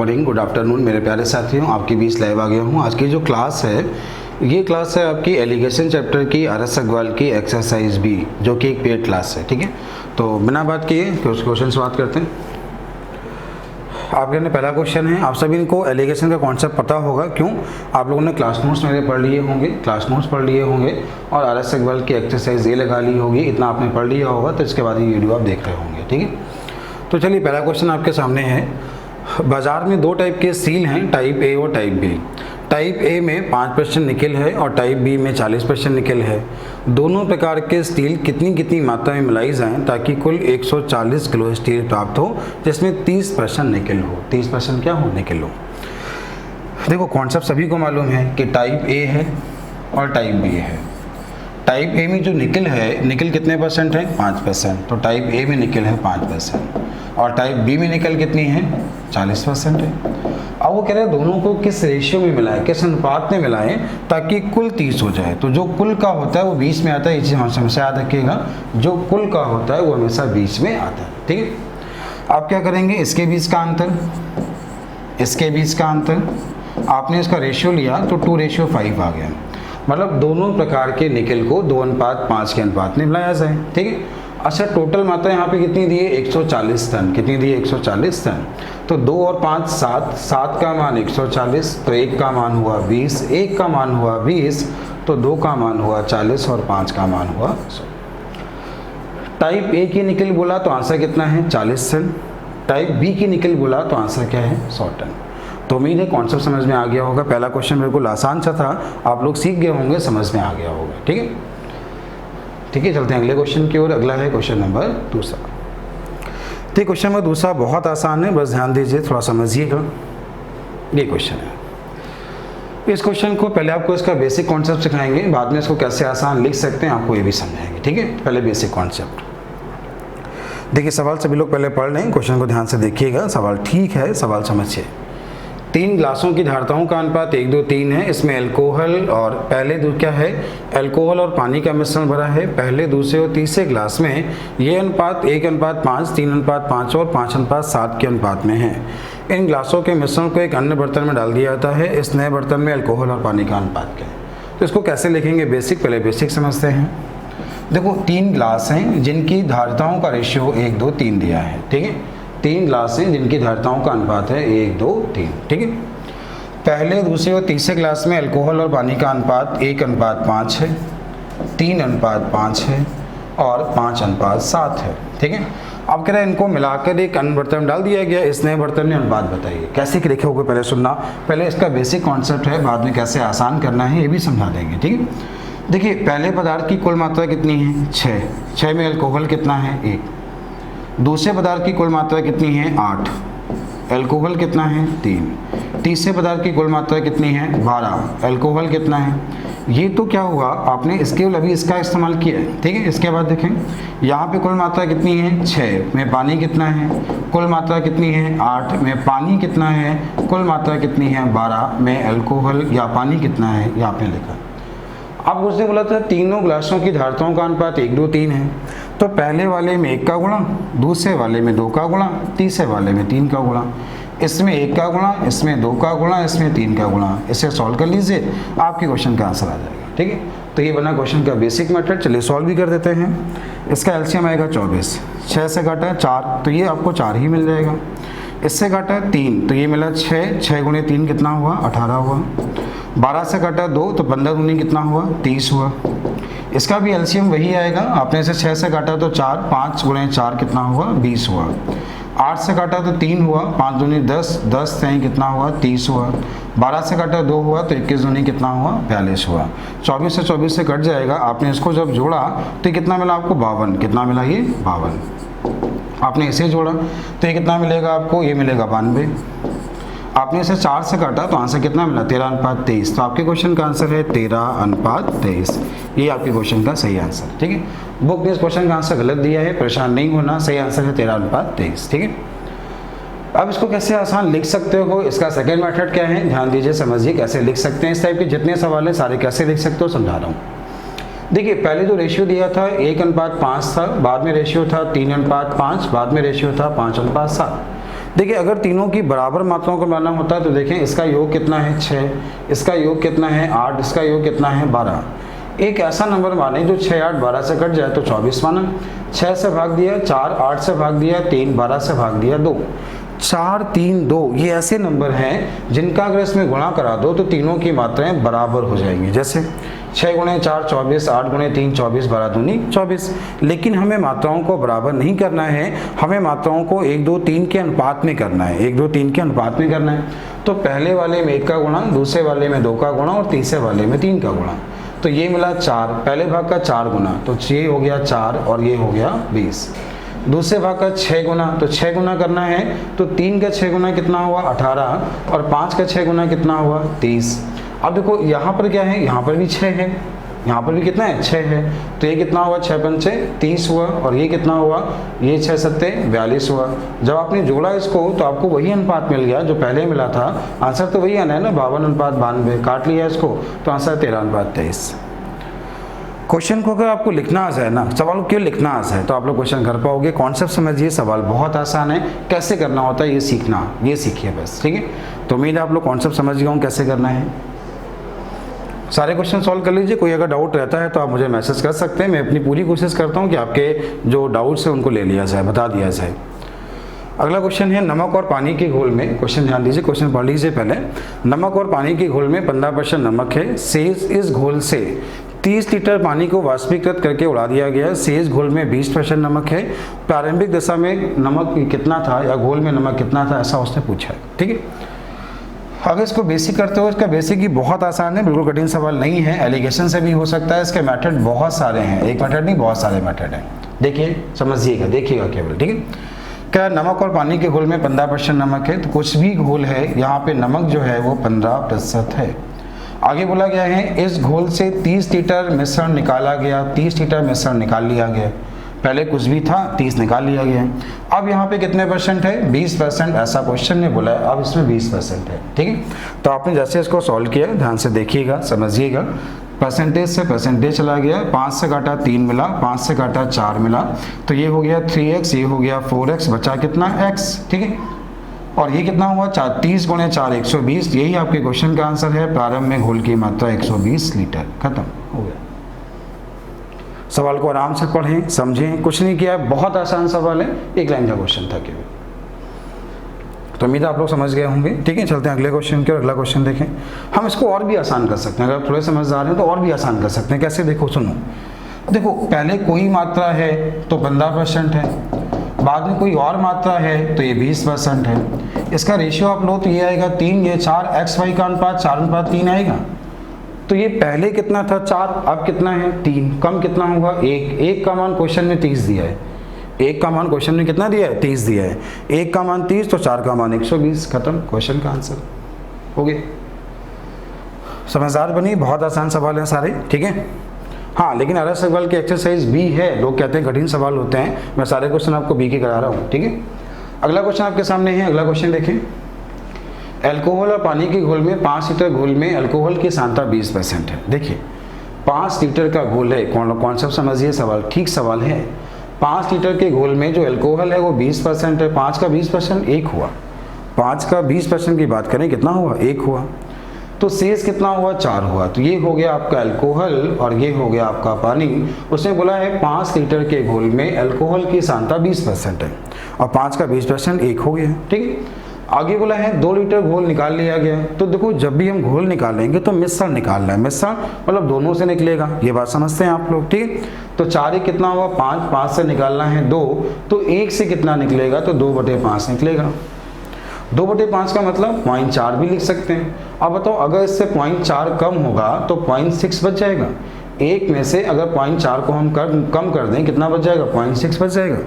Morning, good afternoon मेरे प्यारे साथियों, आपके बीच लाइव आ गया हूँ। आज की जो क्लास है ये क्लास है आपकी एलिगेशन चैप्टर की आर.एस. अग्रवाल की एक्सरसाइज बी, जो कि एक पेड क्लास है। ठीक है, तो बिना बात किए क्वेश्चन से बात करते हैं। आपके लिए पहला क्वेश्चन है, आप सभी को एलिगेशन का कॉन्सेप्ट पता होगा, क्यों? आप लोगों ने क्लास नोट्स मेरे पढ़ लिए होंगे और आर.एस. अग्रवाल की एक्सरसाइज ए लगा ली होगी। इतना आपने पढ़ लिया होगा, तो इसके बाद ये वीडियो आप देख रहे होंगे। ठीक है, तो चलिए पहला क्वेश्चन आपके सामने है। बाजार में दो टाइप के स्टील हैं, टाइप ए और टाइप बी। टाइप ए में 5% निकल है और टाइप बी में 40% निकल है। दोनों प्रकार के स्टील कितनी मात्रा में मिलाई जाएं ताकि कुल 140 किलो स्टील प्राप्त हो, जिसमें 30% निकल हो। 30% क्या हो? निकल हो। देखो कॉन्सेप्ट सभी को मालूम है कि टाइप ए है और टाइप बी है। टाइप ए में जो निकल है, निकल कितने परसेंट है? 5%। तो टाइप ए में निकल है 5% और टाइप बी में निकल कितनी है? 40% है। अब वो कह रहे हैं दोनों को किस रेशियो में मिलाएं, किस अनुपात में मिलाएं ताकि कुल 30 हो जाए। तो जो कुल का होता है वो 20 में आता है, ये चीज़ हमेशा याद रखिएगा। जो कुल का होता है वो हमेशा 20 में आता है। ठीक है, आप क्या करेंगे? इसके बीच का अंतर, इसके बीच का अंतर, आपने इसका रेशियो लिया तो 2:5 आ गया। मतलब दोनों प्रकार के निकल को 2:5 के अनुपात में मिलाया जाए। ठीक है, अच्छा टोटल मात्रा यहाँ पे कितनी दी है? 140 टन। कितनी दी है? 140 टन। तो 2 और 5 7, 7 का मान 140, तो 1 का मान हुआ 20, 1 का मान हुआ 20, तो 2 का मान हुआ 40 और 5 का मान हुआ 100। टाइप ए की निकल बोला तो आंसर कितना है? 40 टन। टाइप बी की निकल बोला तो आंसर क्या है? 100 टन। तो उम्मीद है कॉन्सेप्ट समझ में आ गया होगा। पहला क्वेश्चन बिल्कुल आसान सा था, आप लोग सीख गए होंगे, समझ में आ गया होगा। ठीक है, ठीक है, चलते हैं अगले क्वेश्चन की ओर। अगला है क्वेश्चन नंबर दूसरा। तो क्वेश्चन नंबर दूसरा बहुत आसान है, बस ध्यान दीजिए, थोड़ा समझिएगा। ये क्वेश्चन है। इस क्वेश्चन को पहले आपको इसका बेसिक कॉन्सेप्ट सिखाएंगे, बाद में इसको कैसे आसान लिख सकते हैं आपको ये भी समझाएंगे। ठीक है, पहले बेसिक कॉन्सेप्ट देखिए। सवाल सभी लोग पहले पढ़ लें, क्वेश्चन को ध्यान से देखिएगा। सवाल ठीक है, सवाल समझिए। 3 ग्लासों की धारताओं का अनुपात 1, 2, 3 है। इसमें अल्कोहल और पहले क्या है? अल्कोहल और पानी का मिश्रण भरा है। पहले, दूसरे और तीसरे ग्लास में ये अनुपात 1:5, 3:5 और 5:7 के अनुपात में है। इन ग्लासों के मिश्रण को एक अन्य बर्तन में डाल दिया जाता है। इस नए बर्तन में अल्कोहल और पानी का अनुपात क्या है? तो इसको कैसे लिखेंगे? बेसिक, पहले बेसिक समझते हैं। देखो 3 ग्लास हैं जिनकी धारिताओं का रेशियो 1, 2, 3 दिया है। ठीक है, 3 ग्लास हैं जिनकी धारिताओं का अनुपात है 1, 2, 3। ठीक है, पहले, दूसरे और तीसरे ग्लास में अल्कोहल और पानी का अनुपात 1:5 है, 3:5 है और 5:7 है। ठीक है, अब कह रहे हैं इनको मिलाकर एक अन्य बर्तन में डाल दिया गया। इस नए बर्तन में अनुपात बताइए। कैसे लिखे होगे पहले सुनना, पहले इसका बेसिक कॉन्सेप्ट है, बाद में कैसे आसान करना है ये भी समझा देंगे। ठीक है, देखिए पहले पदार्थ की कुल मात्रा कितनी है? 6 में अल्कोहल कितना है? 1। दूसरे पदार्थ की कुल मात्रा कितनी है? 8। अल्कोहल कितना है? 3। तीसरे पदार्थ की कुल मात्रा कितनी है? 12। अल्कोहल कितना है? ये तो क्या हुआ, आपने इसके अभी इसका इस्तेमाल किया है। ठीक है, इसके बाद देखें यहाँ पे कुल मात्रा कितनी है? 6 में पानी कितना है? कुल मात्रा कितनी है? 8 में पानी कितना है? कुल मात्रा कितनी है? 12 में अल्कोहल या पानी कितना है? यहाँ पे लिखा। अब उसने बोला था तीनों ग्लासों की धारिताओं का अनुपात 1, 2, 3 है। तो पहले वाले में 1 का गुणा, दूसरे वाले में 2 का गुणा, तीसरे वाले में 3 का गुणा, इसमें 1 का गुणा, इसमें 2 का गुणा, इसमें 3 का गुणा। इसे सॉल्व कर लीजिए, आपके क्वेश्चन का आंसर आ जाएगा। ठीक है, तो ये बना क्वेश्चन का बेसिक मेथड। चलिए सॉल्व भी कर देते हैं। इसका एलसीएम आएगा 24। 6 से घटा 4 तो ये आपको 4 ही मिल जाएगा। इससे घटा 3 तो ये मिला 6, 6 × 3 कितना हुआ? 18 हुआ। 12 से घटा 2 तो 15 दूनी कितना हुआ? 30 हुआ। इसका भी एलसीएम वही आएगा। आपने इसे 6 से काटा तो 4, 5 × 4 कितना हुआ? 20 हुआ। 8 से काटा तो 3 हुआ, 5 दूनी 10, 10 से कितना हुआ? 30 हुआ। 12 से काटा 2 हुआ तो 21 दूनी कितना हुआ? 42 हुआ। 24 से कट जाएगा। आपने इसको जब जोड़ा तो कितना मिला आपको? 52। कितना मिला? ये 52। आपने इसे जोड़ा तो ये कितना मिलेगा आपको? ये मिलेगा 92। आपने इसे 4 से काटा तो आंसर कितना मिला? 13:23। तो आपके क्वेश्चन का आंसर है 13:23। ये आपके क्वेश्चन का सही आंसर। ठीक है, बुक ने इस क्वेश्चन का आंसर गलत दिया है, परेशान नहीं होना। सही आंसर है 13:23। ठीक है, अब इसको कैसे आसान लिख सकते हो, इसका सेकेंड मेथड क्या है, ध्यान दीजिए, समझिए कैसे लिख सकते हैं। इस टाइप के जितने सवाल हैं सारे कैसे लिख सकते हो समझा रहा हूँ। देखिए पहले जो रेशियो दिया था 1:5 था, बाद में रेशियो था 3:5, बाद में रेशियो था 5:7। देखिए अगर तीनों की बराबर मात्राओं को बनाना होता है तो देखें इसका योग कितना है 6, इसका योग कितना है 8, इसका योग कितना है 12। एक ऐसा नंबर माने जो 6, 8, 12 से कट जाए तो 24 माना। 6 से भाग दिया 4, 8 से भाग दिया 3, 12 से भाग दिया 2। 4, 3, 2 ये ऐसे नंबर हैं जिनका अगर इसमें गुणा करा दो तो तीनों की मात्राएं बराबर हो जाएंगी। जैसे 6 गुणे 4 24, 8 गुणे 3 24, 12 दूनी 24। लेकिन हमें मात्राओं को बराबर नहीं करना है, हमें मात्राओं को 1, 2, 3 के अनुपात में करना है, 1, 2, 3 के अनुपात में करना है। तो पहले वाले में 1 का गुणा, दूसरे वाले में 2 का गुणा और तीसरे वाले में 3 का गुणा। तो ये मिला 4, पहले भाग का 4 गुना तो ये हो गया 4 और ये हो गया 20। दूसरे भाग का 6 गुना, तो 6 गुना करना है तो 3 का 6 गुना कितना हुआ 18 और 5 का 6 गुना कितना हुआ 30। अब देखो यहाँ पर क्या है, यहाँ पर भी 6 है, यहाँ पर भी कितना है 6 है, तो ये कितना हुआ 6 पंचे 30 हुआ और ये कितना हुआ, ये 6 सत्ते 42 हुआ। जब आपने जोड़ा इसको तो आपको वही अनुपात मिल गया जो पहले मिला था। आंसर तो वही आना है ना, 52:92। काट लिया इसको तो आंसर 13:23। क्वेश्चन को अगर आपको लिखना आ जाए ना, सवाल को क्यों लिखना आ जाए तो आप लोग क्वेश्चन कर पाओगे। कॉन्सेप्ट समझिए, सवाल बहुत आसान है, कैसे करना होता है ये सीखना, ये सीखिए बस, ठीक है। तो उम्मीद है आप लोग कॉन्सेप्ट समझ गए हों कैसे करना है। सारे क्वेश्चन सॉल्व कर लीजिए, कोई अगर डाउट रहता है तो आप मुझे मैसेज कर सकते हैं। मैं अपनी पूरी कोशिश करता हूँ कि आपके जो डाउट्स हैं उनको ले लिया जाए, बता दिया जाए। अगला क्वेश्चन है नमक और पानी के घोल में, क्वेश्चन ध्यान दीजिए, क्वेश्चन पढ़ लीजिए पहले। नमक और पानी के घोल में 15% नमक है, शेष इस घोल से 30 लीटर पानी को वाष्पीकृत करके उड़ा दिया गया। शेष घोल में 20% नमक है। प्रारंभिक दशा में नमक कितना था या घोल में नमक कितना था, ऐसा उसने पूछा है, ठीक है। अगर इसको बेसिक करते हो, इसका बेसिक ही बहुत आसान है, बिल्कुल कठिन सवाल नहीं है। एलिगेशन से भी हो सकता है, इसके मेथड बहुत सारे हैं, एक मेथड नहीं बहुत सारे मेथड हैं। देखिए समझिएगा, देखिएगा केवल, ठीक है। क्या नमक और पानी के घोल में 15% नमक है, तो कुछ भी घोल है यहाँ पे नमक जो है वो 15% है। आगे बोला गया है इस घोल से 30 लीटर मिश्रण निकाला गया, 30 लीटर मिश्रण निकाल लिया गया। पहले कुछ भी था, 30 निकाल लिया गया। अब यहाँ पे कितने परसेंट है, 20%, ऐसा क्वेश्चन ने बोला है। अब इसमें 20% है, ठीक है। तो आपने जैसे इसको सॉल्व किया, ध्यान से देखिएगा, समझिएगा। परसेंटेज से परसेंटेज चला गया, 5 से काटा 3 मिला, 5 से काटा 4 मिला, तो ये हो गया 3x, ये हो गया 4x, बचा कितना x, ठीक है। और ये कितना हुआ 30 गुणे 4 120। यही आपके क्वेश्चन का आंसर है। प्रारंभ में घोल की मात्रा 120 लीटर, खत्म हो गया। सवाल को आराम से पढ़ें, समझें, कुछ नहीं किया, बहुत आसान सवाल है, एक लाइन का क्वेश्चन था केवल। तो उम्मीद है आप लोग समझ गए होंगे, ठीक है। चलते हैं अगले क्वेश्चन की, और अगला क्वेश्चन देखें। हम इसको और भी आसान कर सकते हैं, अगर थोड़े समझदार हैं तो और भी आसान कर सकते हैं। कैसे, देखो सुनो, देखो पहले कोई मात्रा है तो 15% है, बाद में कोई और मात्रा है तो ये 20% है। इसका रेशियो आप लो तो ये आएगा 3, ये 4, XY का अनुपात 4:3 आएगा। तो ये पहले कितना था 4, अब कितना है 3, कम कितना होगा 1। 1 का मान क्वेश्चन में 30 दिया है, 1 का मान क्वेश्चन में कितना दिया है 30 दिया है। 1 का मान 30 तो 4 का मान 120, खत्म, क्वेश्चन का आंसर हो गया। समझदार बनी, बहुत आसान सवाल हैं सारे, ठीक है। हाँ, लेकिन आरएस सवाल की एक्सरसाइज भी है, लोग कहते हैं कठिन सवाल होते हैं, मैं सारे क्वेश्चन आपको बी के करा रहा हूँ, ठीक है। अगला क्वेश्चन आपके सामने है, अगला क्वेश्चन देखें। अल्कोहल और पानी के घोल में 5 लीटर घोल में अल्कोहल की सांद्रता 20% है। देखिए 5 लीटर का घोल है, कॉन्सेप्ट समझिए, सवाल ठीक सवाल है। 5 लीटर के घोल में जो अल्कोहल है वो 20% है। 5 का 20% 1 हुआ, 5 का 20% की बात करें कितना हुआ 1 हुआ, तो शेष कितना हुआ 4 हुआ। तो ये हो गया आपका अल्कोहल और ये हो गया आपका पानी। उसने बोला है 5 लीटर के घोल में अल्कोहल की सांद्रता 20% है और 5 का 20% 1 हो गया, ठीक है। आगे बोला है 2 लीटर घोल निकाल लिया गया। तो देखो जब भी हम घोल निकालेंगे तो मिश्रण निकालना है, मिश्रण मतलब दोनों से निकलेगा, ये बात समझते हैं आप लोग, ठीक। तो 4 कितना हुआ 5, 5 से निकालना है 2, तो 1 से कितना निकलेगा तो 2/5 निकलेगा। 2/5 का मतलब 0.4 भी लिख सकते हैं। अब बताओ अगर इससे 0.4 कम होगा तो 0.6 बच जाएगा। 1 में से अगर 0.4 को हम कम कर दें कितना बच जाएगा 0.6 बच जाएगा।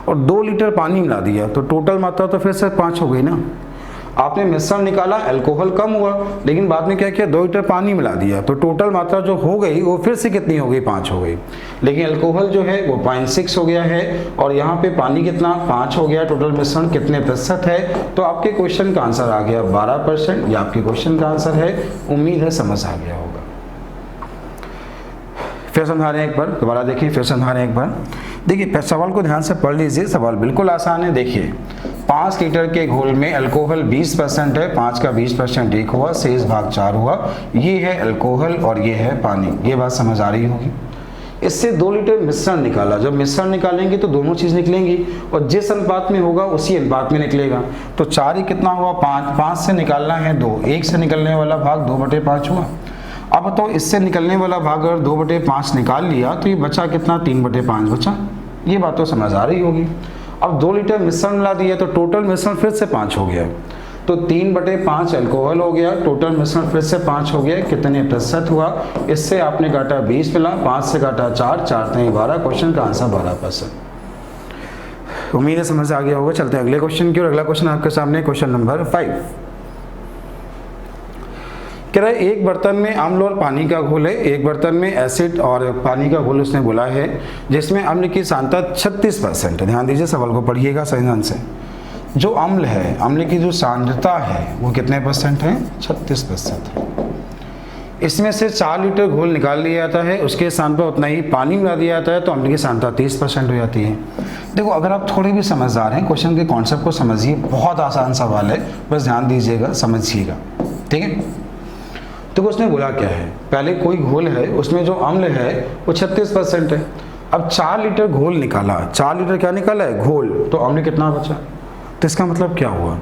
और 2 लीटर पानी मिला दिया तो टोटल मात्रा तो फिर से 5 हो गई ना। आपने मिश्रण निकाला, अल्कोहल कम हुआ, लेकिन बाद में क्या किया 2 लीटर पानी मिला दिया तो टोटल मात्रा जो हो गई वो फिर से कितनी हो गई 5 हो गई। लेकिन अल्कोहल जो है वो 0.6 हो गया है और यहाँ पे पानी कितना 5 हो गया। टोटल मिश्रण कितने प्रतिशत है, तो आपके क्वेश्चन का आंसर आ गया 12%। ये आपके क्वेश्चन का आंसर है। उम्मीद है समझ आ गया होगा। फिर समझा रहे हैं एक बार, दोबारा देखिए, फिर समझा रहे हैं एक बार। देखिए सवाल को ध्यान से पढ़ लीजिए, सवाल बिल्कुल आसान है। देखिए 5 लीटर के घोल में अल्कोहल 20% है, 5 का 20% 1 हुआ, शेष भाग 4 हुआ। ये है अल्कोहल और ये है पानी। ये बात समझ आ रही होगी। इससे 2 लीटर मिश्रण निकाला। जब मिश्रण निकालेंगे तो दोनों चीज़ निकलेंगी और जिस अनुपात में होगा उसी अनुपात में निकलेगा। तो 4 ही कितना हुआ 5, 5 से निकालना है 2, 1 से निकलने वाला भाग 2/5 हुआ। अब तो इससे निकलने वाला भाग अगर 2/5 निकाल लिया तो ये बचा कितना 3/5 बचा। ये बात तो समझ आ रही होगी। अब 2 लीटर मिश्रण मिला दिया तो टोटल मिश्रण फिर से 5 हो गया। तो 3/5 अल्कोहल हो गया, टोटल मिश्रण फिर से 5 हो गया। कितने प्रतिशत हुआ? इससे आपने काटा 20 मिला, 5 से काटा 4, 4 3 12। क्वेश्चन का आंसर 12%। उम्मीद है समझ आ गया होगा। चलते हैं अगले क्वेश्चन की ओर। अगला क्वेश्चन आपके सामने क्वेश्चन नंबर 5 कह रहा है एक बर्तन में अम्ल और पानी का घोल है। एक बर्तन में एसिड और पानी का घोल उसने बोला है जिसमें अम्ल की सांद्रता 36% है। ध्यान दीजिए, सवाल को पढ़िएगा सही ढंग से। जो अम्ल है, अम्ल की जो सांद्रता है वो कितने % है? 36% है। इसमें से 4 लीटर घोल निकाल लिया जाता है, उसके स्थान पर उतना ही पानी मिला दिया जाता है तो अम्ल की सांद्रता 30% हो जाती है। देखो, अगर आप थोड़े भी समझदार हैं, क्वेश्चन के कॉन्सेप्ट को समझिए। बहुत आसान सवाल है, बस ध्यान दीजिएगा, समझिएगा, ठीक है। तो उसने बोला क्या है, पहले कोई घोल है, उसमें जो अम्ल है वो 36% है। अब 4 लीटर घोल निकाला। 4 लीटर क्या निकाला है? घोल। तो अम्ल कितना बचा? तो इसका मतलब क्या हुआ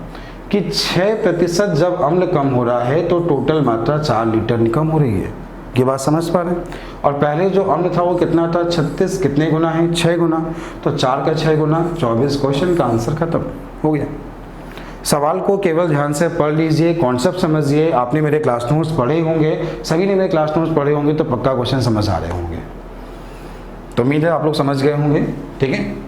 कि 6% जब अम्ल कम हो रहा है तो टोटल मात्रा 4 लीटर कम हो रही है। ये बात समझ पा रहे हैं? और पहले जो अम्ल था वो कितना था? 36। कितने गुना है? 6 गुना। तो 4 का 6 गुना 24। क्वेश्चन का आंसर खत्म हो गया। सवाल को केवल ध्यान से पढ़ लीजिए, कॉन्सेप्ट समझिए। आपने मेरे क्लास नोट्स पढ़े होंगे, सभी ने मेरे क्लास नोट्स पढ़े होंगे, तो पक्का क्वेश्चन समझ आ रहे होंगे। तो उम्मीद है आप लोग समझ गए होंगे, ठीक है।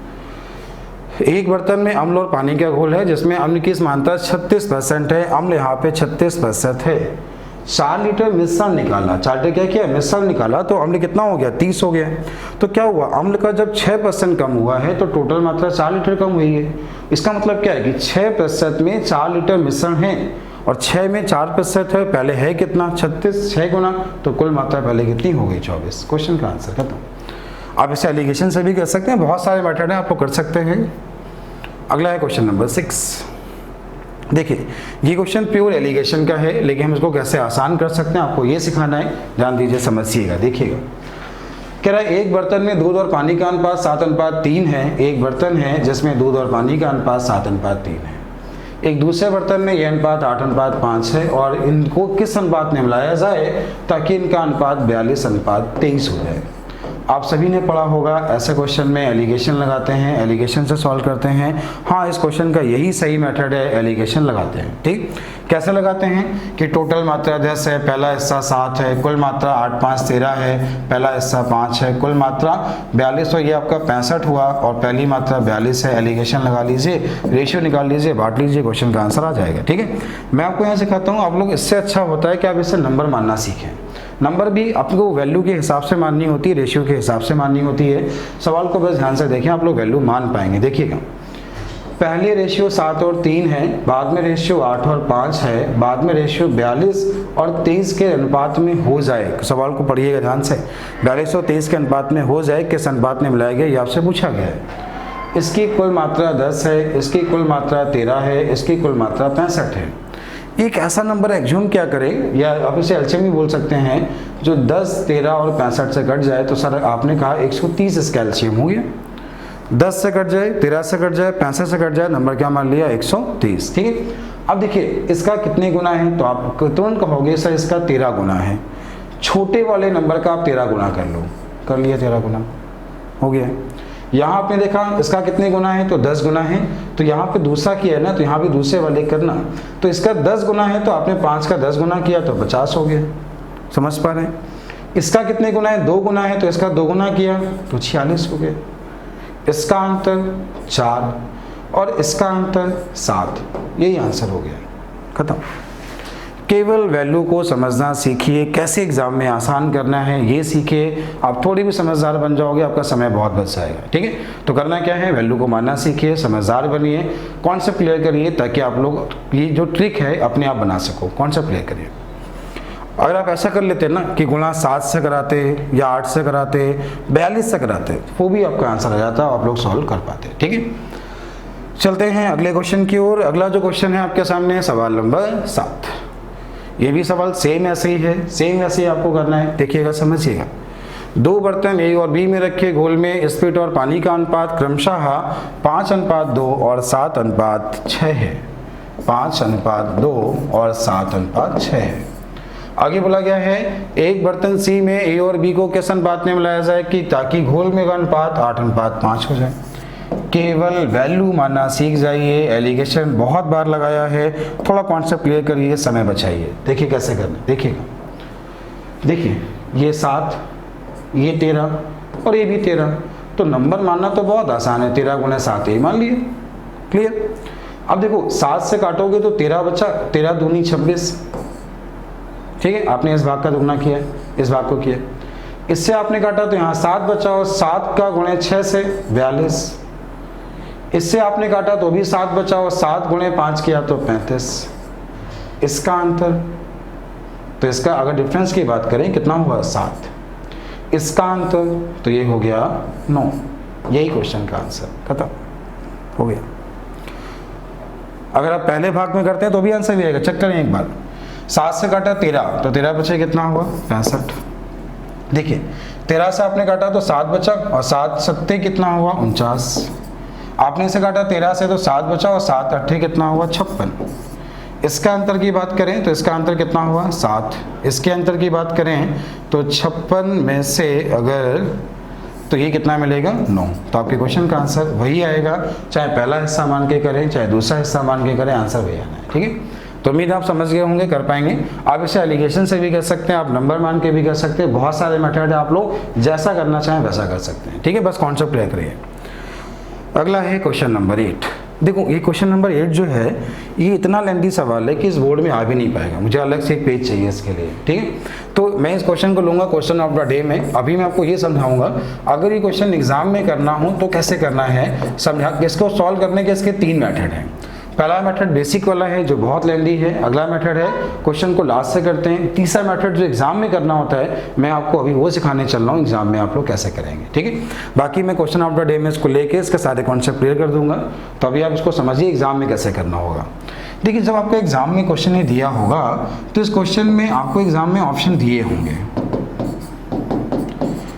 एक बर्तन में अम्ल और पानी का घोल है जिसमें अम्ल की सांद्रता 36% है। अम्ल यहाँ पे 36% है। 4 लीटर मिश्रण निकाला। 4 लीटर क्या किया? मिश्रण निकाला। तो अम्ल कितना हो गया? 30 हो गया। तो क्या हुआ? अम्ल का जब 6% कम हुआ है तो टोटल मात्रा 4 लीटर कम हुई है। इसका मतलब क्या है कि 6% में 4 लीटर मिश्रण है और 6 में 4% है। पहले है कितना? 36। 6 गुना, तो कुल मात्रा पहले कितनी हो गई? 24। क्वेश्चन का आंसर खत्म। आप इसे एलिगेशन से भी कर सकते हैं, बहुत सारे मेथड हैं, आपको कर सकते हैं। अगला है क्वेश्चन नंबर 6। देखिए, ये क्वेश्चन प्योर एलिगेशन का है, लेकिन हम इसको कैसे आसान कर सकते हैं आपको ये सिखाना है। ध्यान दीजिए, समझिएगा, देखिएगा। कह रहा है एक बर्तन में दूध और पानी का अनुपात 7:3 है। एक बर्तन है जिसमें दूध और पानी का अनुपात 7:3 है। एक दूसरे बर्तन में यह अनुपात 8:5 है और इनको किस अनुपात में मिलाया जाए ताकि इनका अनुपात 42:23 हो जाए। आप सभी ने पढ़ा होगा, ऐसे क्वेश्चन में एलिगेशन लगाते हैं, एलिगेशन से सॉल्व करते हैं। हाँ, इस क्वेश्चन का यही सही मेथड है, एलिगेशन लगाते हैं। ठीक, कैसे लगाते हैं कि टोटल मात्रा 10 है, पहला हिस्सा 7 है, कुल मात्रा 8 5 13 है, पहला हिस्सा 5 है, कुल मात्रा 42, तो ये आपका 65 हुआ और पहली मात्रा 42 है। एलिगेशन लगा लीजिए, रेशियो निकाल लीजिए, बांट लीजिए, क्वेश्चन का आंसर आ जाएगा। ठीक है, मैं आपको यहाँ सिखाता हूँ। आप लोग इससे अच्छा होता है कि आप इससे नंबर मानना सीखें। नंबर भी आपको वैल्यू के हिसाब से माननी होती है, रेशियो के हिसाब से माननी होती है। सवाल को बस ध्यान से देखें, आप लोग वैल्यू मान पाएंगे। देखिएगा, पहले रेशियो 7 और 3 है, बाद में रेशियो 8 और 5 है, बाद में रेशियो 42 और 23 के अनुपात में हो जाए। सवाल को पढ़िएगा ध्यान से। 42 और 23 के अनुपात में हो जाए, किस अनुपात में मिलाया गया ये आपसे पूछा गया है। इसकी कुल मात्रा 10 है, इसकी कुल मात्रा 13 है, इसकी कुल मात्रा 65 है। एक ऐसा नंबर एग्ज्यूम क्या करें, या आप इसे एलसीएम भी बोल सकते हैं, जो 10, 13 और 65 से कट जाए। तो सर आपने कहा 130 इसका एलसीएम हो गया। 10 से कट जाए, 13 से कट जाए, 65 से कट जाए, नंबर क्या मान लिया? 130। ठीक है, अब देखिए इसका कितने गुना है, तो आप तुरंत कहोगे सर इसका 13 गुना है। छोटे वाले नंबर का आप 13 गुना कर लो, कर लिया 13 गुना हो गया। यहाँ आपने देखा इसका कितने गुना है, तो 10 गुना है। तो यहाँ पे दूसरा किया है ना, तो यहाँ भी दूसरे वाले करना। तो इसका 10 गुना है, तो आपने 5 का 10 गुना किया तो 50 हो गया। समझ पा रहे हैं? इसका कितने गुना है? 2 गुना है, तो इसका 2 गुना किया तो 46 हो गया। इसका अंतर 4 और इसका अंतर 7, यही आंसर हो गया। खत्म। केवल वैल्यू को समझना सीखिए, कैसे एग्जाम में आसान करना है ये सीखिए। आप थोड़ी भी समझदार बन जाओगे, आपका समय बहुत बच जाएगा। ठीक है, तो करना क्या है, वैल्यू को मानना सीखिए, समझदार बनिए, कॉन्सेप्ट क्लियर करिए, ताकि आप लोग ये जो ट्रिक है अपने आप बना सको। कॉन्सेप्ट क्लियर करिए। अगर आप ऐसा कर लेते ना कि गुणा 7 से कराते या 8 से कराते, 42 से कराते, वो भी आपका आंसर आ जाता, आप लोग सॉल्व कर पाते। ठीक है, चलते हैं अगले क्वेश्चन की ओर। अगला जो क्वेश्चन है आपके सामने है सवाल नंबर 7। ये भी सवाल सेम ऐसे ही है, सेम ऐसे ही आपको करना है। देखिएगा, समझिएगा। 2 बर्तन ए और बी में रखे, घोल में स्पिरिट और पानी का अनुपात क्रमशः 5:2 और 7:6 है। 5:2 और 7:6 है। आगे बोला गया है एक बर्तन सी में ए और बी को किस अनुपात में मिलाया जाए कि ताकि घोल में का अनुपात 8:5 हो जाए। केवल वैल्यू मानना सीख जाइए। एलिगेशन बहुत बार लगाया है, थोड़ा कॉन्सेप्ट क्लियर करिए, समय बचाइए। देखिए कैसे करना, देखिएगा। देखिए ये 7, ये 13 और ये भी 13, तो नंबर मानना तो बहुत आसान है। 13 × 7 ये मान लिए, क्लियर। अब देखो 7 से काटोगे तो 13 बचा, 13 दूनी 26, ठीक है। आपने इस भाग का दुगना किया, इस भाग को किया, इससे आपने काटा तो यहाँ 7 बचा और 7 का गुणे 6 से 42, इससे आपने काटा तो भी 7 बचा और 7 × 5 किया तो 35। इसका अंतर, तो इसका अगर डिफरेंस की बात करें कितना हुआ 7, इसका अंतर तो ये हो गया 9। यही क्वेश्चन का आंसर, खत्म हो गया। अगर आप पहले भाग में करते हैं तो भी आंसर भी आएगा। चेक करें एक बार, 7 से काटा 13 तो 13 बचे कितना हुआ 65। देखिए 13 से आपने काटा तो 7 बचा और 7 सत्ते कितना हुआ 49। आपने इसे काटा 13 से तो 7 बचा और 7 अट्ठे कितना हुआ 56। इसका अंतर की बात करें तो इसका अंतर कितना हुआ 7। इसके अंतर की बात करें तो 56 में से अगर तो ये कितना मिलेगा 9। तो आपके क्वेश्चन का आंसर वही आएगा, चाहे पहला हिस्सा मान के करें चाहे दूसरा हिस्सा मान के करें, आंसर वही आना है, ठीक है। तो उम्मीद आप समझ गए होंगे, कर पाएंगे। आप इसे एलिगेशन से भी कर सकते हैं, आप नंबर मान के भी कर सकते हैं, बहुत सारे मेथड है, आप लोग जैसा करना चाहें वैसा कर सकते हैं, ठीक है। बस कॉन्सेप्ट क्लियर करिए। अगला है क्वेश्चन नंबर 8। देखो ये क्वेश्चन नंबर 8 जो है ये इतना लेंथी सवाल है कि इस बोर्ड में आ भी नहीं पाएगा, मुझे अलग से एक पेज चाहिए इसके लिए, ठीक है। तो मैं इस क्वेश्चन को लूँगा क्वेश्चन ऑफ द डे में। अभी मैं आपको ये समझाऊंगा अगर ये क्वेश्चन एग्जाम में करना हो तो कैसे करना है, समझा। इसको सॉल्व करने के इसके 3 मेथड हैं। पहला मेथड बेसिक वाला है जो बहुत लेंदी है, अगला मेथड है क्वेश्चन को लास्ट से करते हैं, तीसरा मेथड जो एग्जाम में करना होता है मैं आपको अभी वो सिखाने चल रहा हूँ एग्जाम में आप लोग कैसे करेंगे, ठीक है। बाकी मैं क्वेश्चन ऑफ द डे में इसको लेके इसके सारे कॉन्सेप्ट क्लियर कर दूंगा, तो अभी आप इसको समझिए एग्जाम में कैसे करना होगा। देखिए जब आपको एग्जाम में क्वेश्चन ये दिया होगा तो इस क्वेश्चन में आपको एग्जाम में ऑप्शन दिए होंगे।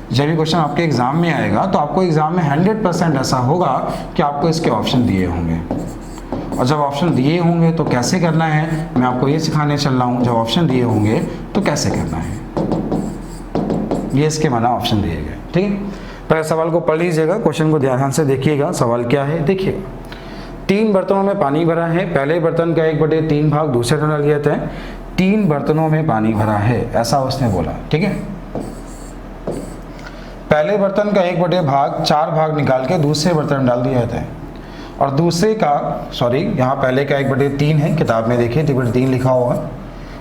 जब भी क्वेश्चन आपके एग्जाम में आएगा तो आपको एग्जाम में 100% ऐसा होगा कि आपको इसके ऑप्शन दिए होंगे। और जब ऑप्शन दिए होंगे तो कैसे करना है मैं आपको ये सिखाने चल रहा हूँ। जब ऑप्शन दिए होंगे तो कैसे करना है, ये इसके माना ऑप्शन दिए गए, ठीक है। पहले सवाल को पढ़ लीजिएगा, क्वेश्चन को ध्यान से देखिएगा। सवाल क्या है देखिएगा, 3 बर्तनों में पानी भरा है, पहले बर्तन का 1/3 भाग दूसरे में डाल दिया जाता है। 3 बर्तनों में पानी भरा है ऐसा उसने बोला, ठीक है। पहले बर्तन का 4 भाग निकाल के दूसरे बर्तन में डाल दिया जाता है और दूसरे का यहाँ पहले का 1/3 है, किताब में देखिए 1/3 लिखा होगा,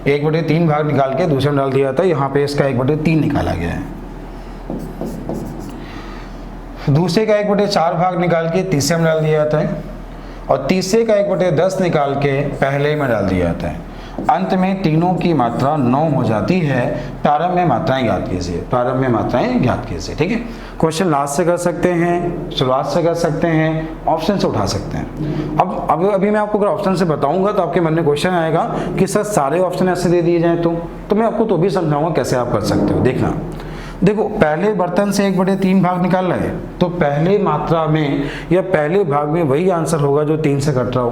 1/3 भाग निकाल के दूसरे में डाल दिया जाता है। यहाँ पे इसका 1/3 निकाला गया है। दूसरे का 1/4 भाग निकाल के तीसरे में डाल दिया जाता है और तीसरे का 1/10 निकाल के पहले में डाल दिया जाता है। अंत में तीनों की मात्रा 9 हो जाती है। प्रारंभ में मात्राएं ज्ञात कीजिए, प्रारंभ में मात्राएं ज्ञात कीजिए, ठीक है। क्वेश्चन लास्ट से कर सकते हैं, शुरुआत से कर सकते हैं, ऑप्शन से उठा सकते हैं। अब अभी मैं आपको अगर ऑप्शन से बताऊंगा तो आपके मन में क्वेश्चन आएगा कि सर सारे ऑप्शन ऐसे दे दिए जाएं तो मैं आपको तो भी समझाऊंगा कैसे आप कर सकते हो। देखना, देखो पहले बर्तन से 1/3 भाग निकालना है तो पहले मात्रा में या पहले भाग में वही आंसर होगा जो 3 से कट रहा हो,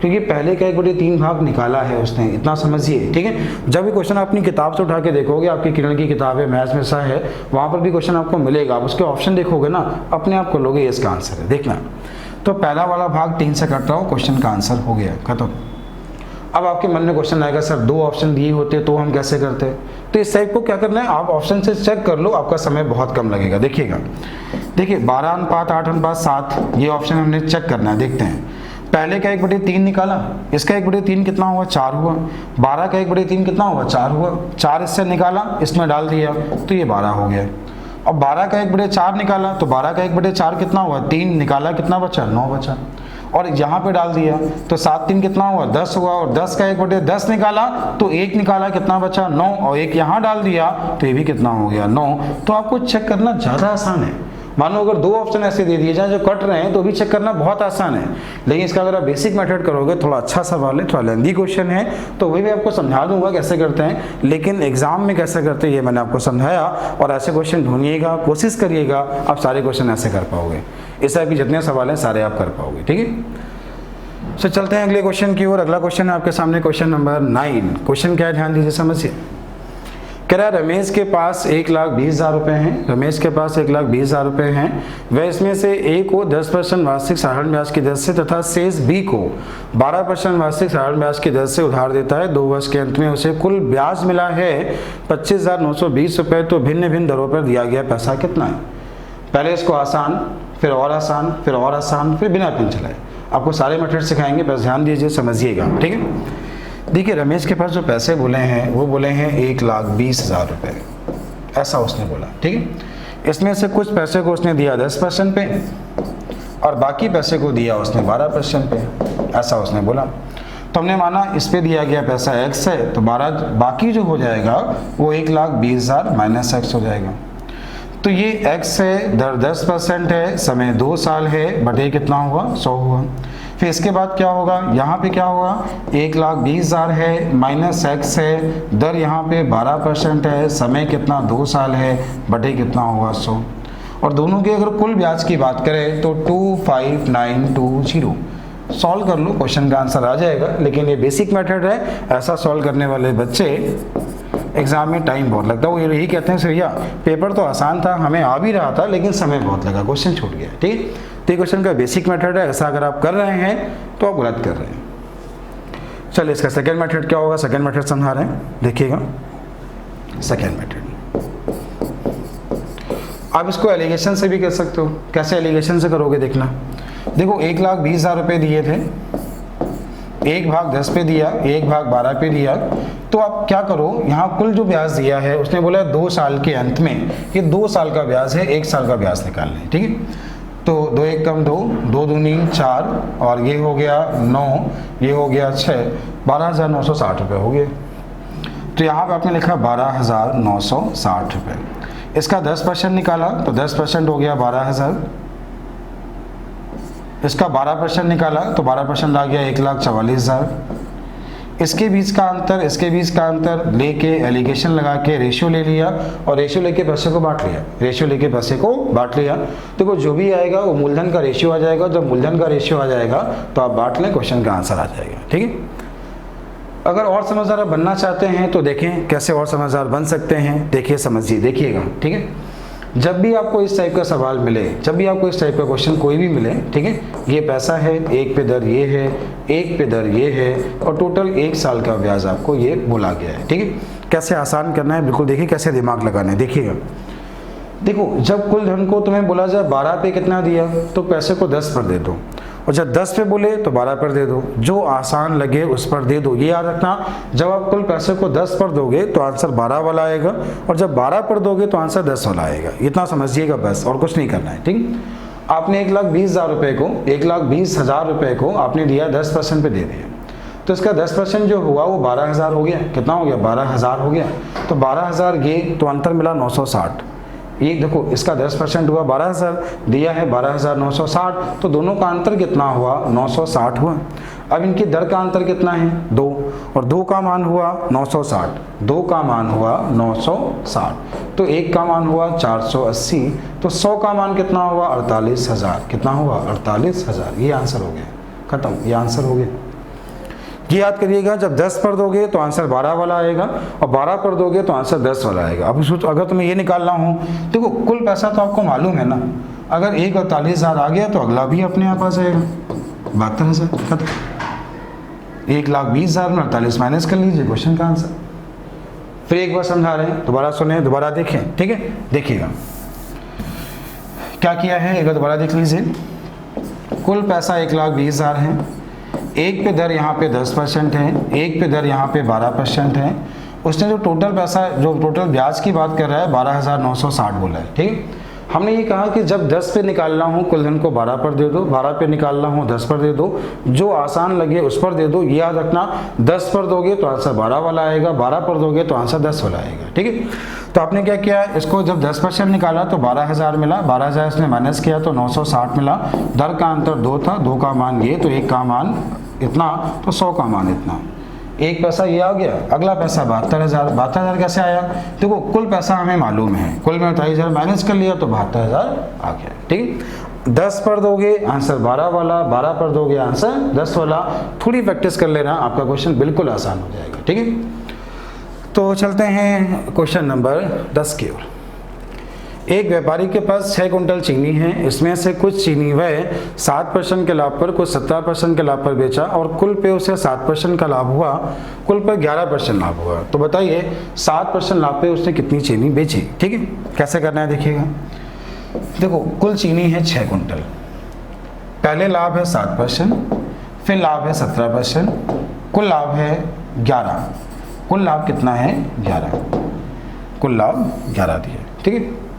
क्योंकि पहले का 1/3 भाग निकाला है उसने, इतना समझिए, ठीक है। जब भी क्वेश्चन अपनी किताब से उठा के देखोगे, आपकी किरण की किताब है, मैथ्स में सा है, वहाँ पर भी क्वेश्चन आपको मिलेगा, आप उसके ऑप्शन देखोगे ना अपने आप को लोगे इसका आंसर है। देखना, तो पहला वाला भाग 3 से कट रहा हो, क्वेश्चन का आंसर हो गया, खत्म। अब आपके मन में क्वेश्चन आएगा सर 2 ऑप्शन दिए होते तो हम कैसे करते, तो इस टाइप को क्या करना है आप ऑप्शन से चेक कर लो, आपका समय बहुत कम लगेगा। देखिएगा, देखिए 12:8:7 ये ऑप्शन हमने चेक करना है। देखते हैं, पहले का 1/3 निकाला, इसका 1/3 कितना हुआ 4 हुआ, 12 का 1/3 कितना हुआ 4 हुआ, 4 इससे निकाला इसमें डाल दिया तो ये 12 हो गया। अब 12 का 1/4 निकाला तो 12 का 1/4 कितना हुआ 3 निकाला कितना बचा 9 बचा, और यहाँ पे डाल दिया तो 7 3 कितना हुआ 10 हुआ, और 10 का 1/10 निकाला तो 1 निकाला कितना बचा 9, और 1 यहाँ डाल दिया तो ये भी कितना हो गया 9। तो आपको चेक करना ज़्यादा आसान है, मानो अगर 2 ऑप्शन ऐसे दे दिए जाए जो कट रहे हैं तो भी चेक करना बहुत आसान है, लेकिन इसका अगर आप बेसिक मेथड करोगे, थोड़ा अच्छा सवाल है, थोड़ा लेंदी क्वेश्चन है, तो वही भी आपको समझा दूंगा कैसे करते हैं, लेकिन एग्जाम में कैसे करते हैं ये मैंने आपको समझाया। और ऐसे क्वेश्चन ढूंढिएगा, कोशिश करिएगा आप सारे क्वेश्चन ऐसे कर पाओगे, इस टाइप के जितने सवाल हैं सारे आप कर पाओगे। ठीक है, तो चलते हैं अगले क्वेश्चन की ओर। अगला क्वेश्चन है आपके सामने क्वेश्चन नंबर 9। क्वेश्चन क्या है, ध्यान दीजिए, समझिए। कह रहा है रमेश के पास 1,20,000 रुपये हैं। रमेश के पास 1,20,000 रुपये हैं। वह इसमें से ए को 10% वार्षिक साधारण ब्याज की दर से तथा शेष बी को 12% वार्षिक साधारण ब्याज की दर से उधार देता है। 2 वर्ष के अंत में उसे कुल ब्याज मिला है 25,920 रुपये। तो भिन्न भिन्न दरों पर दिया गया पैसा कितना है? पहले इसको आसान, फिर और आसान, फिर और आसान, फिर बिना पेन चलाए। आपको सारे मेथड सिखाएंगे, बस ध्यान दीजिए, समझिएगा। ठीक है, देखिए रमेश के पास जो पैसे बोले हैं वो बोले हैं 1,20,000 रुपये, ऐसा उसने बोला। ठीक है, इसमें से कुछ पैसे को उसने दिया 10% पे और बाकी पैसे को दिया उसने 12% पे, ऐसा उसने बोला। तो हमने माना इस पे दिया गया पैसा x है, तो 12 बाकी जो हो जाएगा वो 1,20,000 माइनस x हो जाएगा। तो ये x है, दर 10% है, समय 2 साल है, बटे कितना हुआ, 100 हुआ। फिर इसके बाद क्या होगा, यहाँ पे क्या होगा, 1,20,000 है, माइनस x है, दर यहाँ पे 12% है, समय कितना, 2 साल है, बटे कितना होगा, 100। और दोनों के अगर कुल ब्याज की बात करें तो 25920। सॉल्व कर लो, क्वेश्चन का आंसर आ जाएगा। लेकिन ये बेसिक मेथड है, ऐसा सॉल्व करने वाले बच्चे एग्जाम में टाइम बहुत लगता है। वो यही कहते हैं सर भैया पेपर तो आसान था, हमें आ भी रहा था, लेकिन समय बहुत लगा, क्वेश्चन छूट गया। ठीक है, तो क्वेश्चन का बेसिक मेथड है, ऐसा अगर आप कर रहे हैं तो आप गलत कर रहे हैं। चलिए इसका सेकंड मेथड क्या होगा, सेकंड मेथड समझा रहे हैं, देखिएगा। सेकंड मेथड आप इसको एलिगेशन से भी कर सकते हो। कैसे एलिगेशन से करोगे देखना। देखो 1,20,000 रुपये दिए थे, 1/10 पे दिया, 1/12 पे दिया। तो आप क्या करो, यहाँ कुल जो ब्याज दिया है उसने बोला 2 साल के अंत में, ये 2 साल का ब्याज है, 1 साल का ब्याज निकालना है। ठीक है, तो 2 1 कम 2, 2 दूनी 4, और ये हो गया 9, ये हो गया 6, 12,960 रुपये हो गए। तो यहाँ पे आपने लिखा 12,960 रुपये। इसका 10% निकाला तो 10% हो गया 12,000। इसका 12% निकाला तो 12% आ गया 1,44,000। इसके बीच का अंतर, इसके बीच का अंतर लेके एलिगेशन लगा के रेशियो ले लिया और रेशियो लेके पैसे को बांट लिया, रेशियो लेके पैसे को बांट लिया। देखो जो भी आएगा वो मूलधन का रेशियो आ जाएगा। जब मूलधन का रेशियो आ जाएगा तो आप बांट लें, क्वेश्चन का आंसर आ जाएगा। ठीक है, अगर और समझदार बनना चाहते हैं तो देखें कैसे और समझदार बन सकते हैं, देखिए समझिए, देखिएगा। ठीक है, जब भी आपको इस टाइप का सवाल मिले, जब भी आपको इस टाइप का क्वेश्चन कोई भी मिले, ठीक है, ये पैसा है, 1 पे दर ये है, 1 पे दर ये है, और टोटल 1 साल का ब्याज आपको ये बोला गया है। ठीक है, कैसे आसान करना है बिल्कुल देखिए, कैसे दिमाग लगाना है, देखिएगा। देखो जब कुल धन को तुम्हें बोला जाए 12 पे कितना दिया, तो पैसे को 10 पर दे दो, और जब 10 पे बोले तो 12 पर दे दो, जो आसान लगे उस पर दे दो। ये याद रखना, जब आप कुल पैसे को 10 पर दोगे तो आंसर 12 वाला आएगा, और जब 12 पर दोगे तो आंसर 10 वाला आएगा। इतना समझिएगा बस, और कुछ नहीं करना है। ठीक, आपने 1,20,000 रुपये को, 1,20,000 रुपये को आपने दिया 10% पे दे दिया, तो इसका 10% जो हुआ वो 12,000 हो गया। कितना हो गया, 12,000 हो गया। तो 12,000 ये तो अंतर मिला 960। ये देखो इसका 10% हुआ 12,000, दिया है 12,960, तो दोनों का अंतर कितना हुआ, 960 हुआ। अब इनकी दर का अंतर कितना है, 2, और 2 का मान हुआ 960, 2 का मान हुआ 960, तो 1 का मान हुआ 480, तो 100 का मान कितना हुआ, 48,000। कितना हुआ, 48,000। ये आंसर हो गया, खत्म, ये आंसर हो गया। ये याद करिएगा, जब 10 पर दोगे तो आंसर 12 वाला आएगा, और 12 पर दोगे तो आंसर 10 वाला आएगा। अब सोचो अगर तुम्हें ये निकालना हो, देखो कुल पैसा तो आपको मालूम है ना, अगर 1,48,000 आ गया तो अगला भी अपने आप आ जाएगा, 72,000 खत्म। 1,20,000 में 48 माइनस कर लीजिए, क्वेश्चन का आंसर। फिर एक बार समझा रहे हैं, दोबारा सुने, दोबारा देखें। ठीक है, देखिएगा क्या किया है, एक बार दोबारा देख लीजिए। कुल पैसा 1,20,000 है, 1 पे दर यहाँ पे 10% है, 1 पे दर यहाँ पे 12% है। उसने जो टोटल पैसा, जो टोटल ब्याज की बात कर रहा है 12,960 बोला है। ठीक, हमने ये कहा कि जब 10 पे निकालना हो कुल धन को 12 पर दे दो, 12 पे निकालना हो 10 पर दे दो, जो आसान लगे उस पर दे दो। ये याद रखना, 10 पर दोगे तो आंसर 12 वाला आएगा, 12 पर दोगे तो आंसर 10 वाला आएगा। ठीक है, तो आपने क्या किया, इसको जब 10% निकाला तो 12,000 मिला, 12,000 इसने माइनस किया तो 960 मिला। दर का अंतर 2 था, 2 का मान ये, तो 1 का मान इतना, तो 100 का मान इतना। 1 पैसा ये आ गया। अगला पैसा 72,000। 72,000 कैसे आया? देखो कुल पैसा हमें मालूम है, कुल में 28,000 माइनस कर लिया तो 72,000 आ गया। ठीक, 10 पर दोगे आंसर 12 वाला, 12 पर दोगे आंसर 10 वाला। थोड़ी प्रैक्टिस कर लेना, आपका क्वेश्चन बिल्कुल आसान हो जाएगा। ठीक है, तो चलते हैं क्वेश्चन नंबर 10 की ओर। एक व्यापारी के पास 6 कुंटल चीनी है, इसमें से कुछ चीनी वह 7% के लाभ पर, कुछ 17% के लाभ पर बेचा और कुल पे उसे 7% का लाभ हुआ, कुल पर 11% लाभ हुआ। तो बताइए 7% लाभ पे उसने कितनी चीनी बेची। ठीक है, कैसे करना है देखिएगा। देखो कुल चीनी है 6 कुंटल, पहले लाभ है 7%, फिर लाभ है 17%, कुल लाभ है 11। कुल लाभ कितना है? 11। कुल लाभ 11 दिया। ठीक है,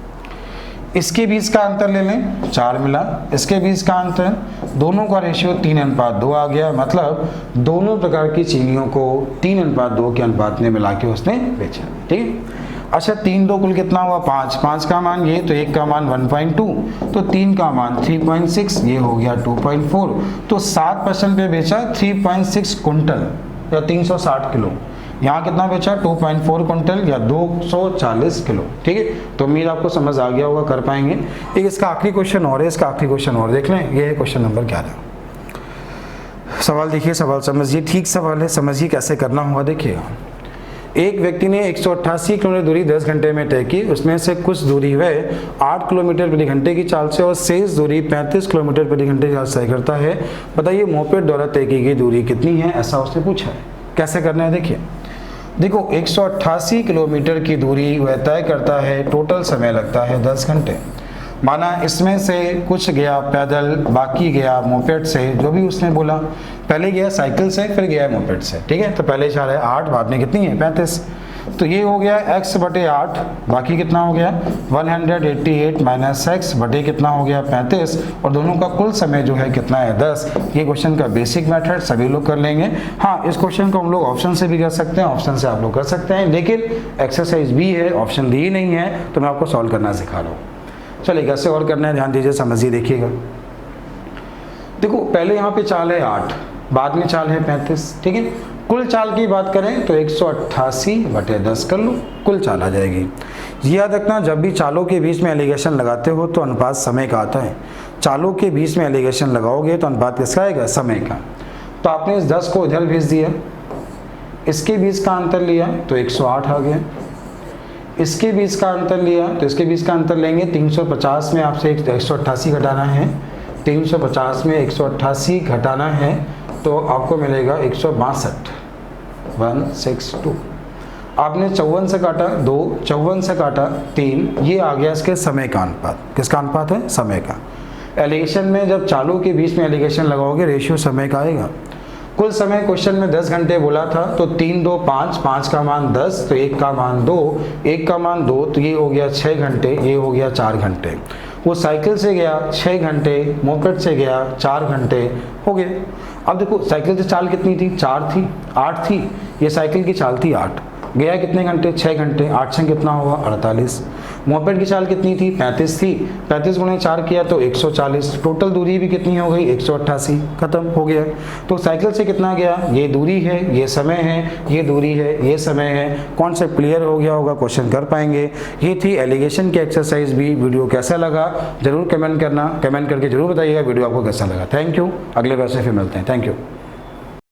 इसके बीच का अंतर ले लें, 4 मिला। इसके बीच का अंतर, दोनों का रेशियो 3:2 आ गया, मतलब दोनों प्रकार की चीनियों को 3:2 के अनुपात में मिला के उसने बेचा। ठीक है, अच्छा 3-2 कुल कितना हुआ? 5। 5 का मान ये, तो 1 का मान 1.2, तो 3 का मान 3.6, ये हो गया 2.4। तो 7% पे बेचा 3.6 कुंटल या 360 किलो। यहाँ कितना बेचा? 2.4 कुंटल या 240 किलो। ठीक है, तो उम्मीद आपको समझ आ गया होगा, कर पाएंगे। एक इसका आखिरी क्वेश्चन और है, इसका आखिरी क्वेश्चन और देख लें। ये है क्वेश्चन नंबर 11। सवाल देखिए, सवाल समझिए, ठीक सवाल है, समझिए कैसे करना होगा। देखिएगा, एक व्यक्ति ने 188 किलोमीटर दूरी 10 घंटे में तय की, उसमें से कुछ दूरी वह 8 किलोमीटर प्रति घंटे की चाल से और शेष दूरी 35 किलोमीटर प्रति घंटे की चाल से तय करता है। बताइए मोपेड द्वारा तय की गई दूरी कितनी है, ऐसा उसने पूछा है। कैसे करना है देखिए। देखो 188 किलोमीटर की दूरी वह तय करता है, टोटल समय लगता है 10 घंटे। माना इसमें से कुछ गया पैदल, बाकी गया मोपेड से, जो भी उसने बोला। पहले गया साइकिल से, फिर गया मोपेड से। ठीक है, तो पहले चाल है 8, बाद में कितनी है? 35। तो ये हो गया x/8, बाकी कितना हो गया? 188 माइनस x बटे कितना हो गया? 35। और दोनों का कुल समय जो है कितना है? 10। ये क्वेश्चन का बेसिक मेथड सभी लोग कर लेंगे। हाँ, इस क्वेश्चन को हम लोग ऑप्शन से भी कर सकते हैं, ऑप्शन से आप लोग कर सकते हैं, लेकिन एक्सरसाइज भी है, ऑप्शन दी नहीं है, तो मैं आपको सॉल्व करना सिखा रहा हूँ। चलिए कैसे और करना है, ध्यान दीजिए, समझिए, देखिएगा। देखो पहले यहाँ पे चाल है 8, बाद में चाल है 35। ठीक है, कुल चाल की बात करें तो 188/10 कर लो, कुल चाल आ जाएगी। याद रखना, जब भी चालों के बीच में एलिगेशन लगाते हो तो अनुपात समय का आता है। चालों के बीच में एलिगेशन लगाओगे तो अनुपात किसका आएगा? समय का। तो आपने इस 10 को इधर भेज दिया, इसके बीच का अंतर लिया तो 108 आ गया। इसके बीच का अंतर लिया तो इसके बीच का अंतर लेंगे 350 में आपसे 188 घटाना है, 350 में 188 घटाना है तो आपको मिलेगा 162, 162। आपने 54 से काटा 2, 54 से काटा 3, ये आ गया इसके समय का अनुपात। किसका अनुपात है? समय का। एलिगेशन में जब चालों के बीच में एलिगेशन लगाओगे रेशियो समय का आएगा। कुल समय क्वेश्चन में 10 घंटे बोला था, तो 3 2 5, 5 का मान 10, तो 1 का मान 2, 1 का मान 2, तो ये हो गया 6 घंटे, ये हो गया 4 घंटे। वो साइकिल से गया 6 घंटे, मोपेड से गया 4 घंटे, हो गए। अब देखो साइकिल से चाल कितनी थी? 4 थी, 8 थी, ये साइकिल की चाल थी 8, गया कितने घंटे? 6 घंटे, 8 से कितना हुआ? 48। मोपेड की चाल कितनी थी? 35 थी, 35 गुणे 4 किया तो 140, टोटल दूरी भी कितनी हो गई? 188, खत्म हो गया। तो साइकिल से कितना गया? ये दूरी है, ये समय है, ये दूरी है, ये समय है। कॉन्सेप्ट क्लियर हो गया होगा, क्वेश्चन कर पाएंगे। ये थी एलिगेशन की एक्सरसाइज भी। वीडियो कैसा लगा जरूर कमेंट करना, कमेंट करके जरूर बताइएगा वीडियो आपको कैसा लगा। थैंक यू, अगले वर्ष से फिर मिलते हैं। Thank you.